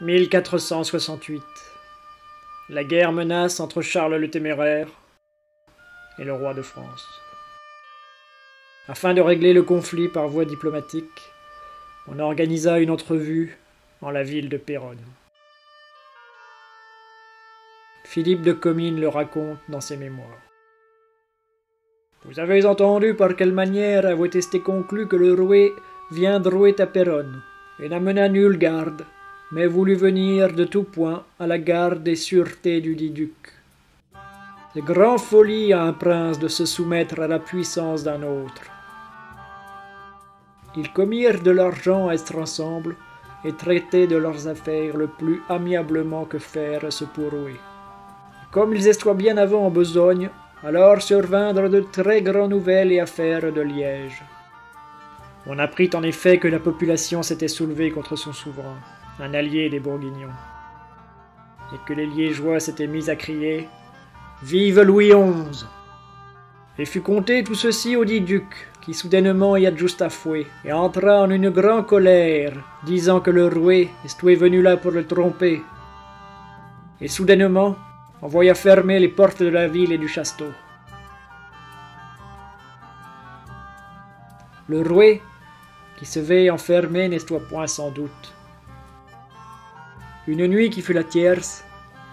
1468. La guerre menace entre Charles le Téméraire et le roi de France. Afin de régler le conflit par voie diplomatique, on organisa une entrevue en la ville de Péronne. Philippe de Comines le raconte dans ses mémoires. Vous avez entendu par quelle manière avait été conclu que le roi viendrait à Péronne, et n'amena nulle garde, mais voulut venir de tout point à la garde et sûreté du dit duc. C'est grande folie à un prince de se soumettre à la puissance d'un autre. Ils commirent de l'argent à être ensemble, et traitaient de leurs affaires le plus amiablement que faire se pourrait. Comme ils étaient bien avant en besogne, alors survinrent de très grandes nouvelles et affaires de Liège. On apprit en effet que la population s'était soulevée contre son souverain, un allié des Bourguignons, et que les Liégeois s'étaient mis à crier « Vive Louis XI !» Et fut conté tout ceci au dit duc, qui soudainement y adjusta fouet, et entra en une grande colère, disant que le roi était venu là pour le tromper. Et soudainement envoya fermer les portes de la ville et du château. Le roi, qui se veille enfermé, n'était point sans doute. Une nuit qui fut la tierce,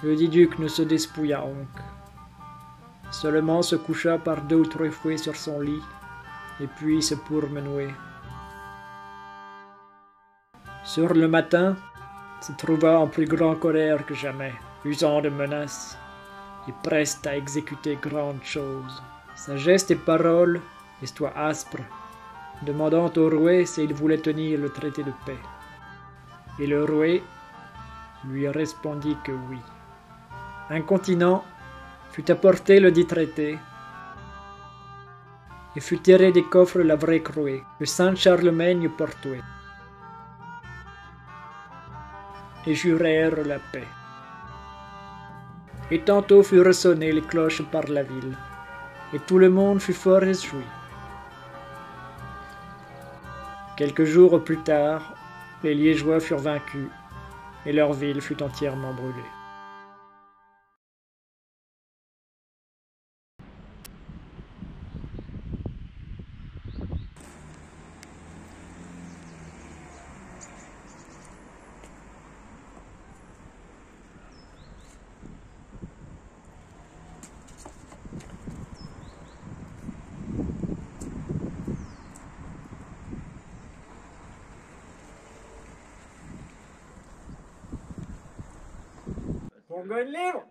le dit duc ne se despouilla donc. Seulement se coucha par 2 ou 3 fois sur son lit, et puis se pourmenouait. Sur le matin, se trouva en plus grande colère que jamais, usant de menaces, et preste à exécuter grandes choses. Sa geste et parole étaient aspres, demandant au roi s'il voulait tenir le traité de paix. Et le roi lui répondit que oui. Incontinent fut apporté le dit traité, et fut tiré des coffres la vraie croix que Saint Charlemagne portait, et jurèrent la paix. Et tantôt furent sonnées les cloches par la ville, et tout le monde fut fort réjoui. Quelques jours plus tard, les Liégeois furent vaincus, et leur ville fut entièrement brûlée. Bon, livre.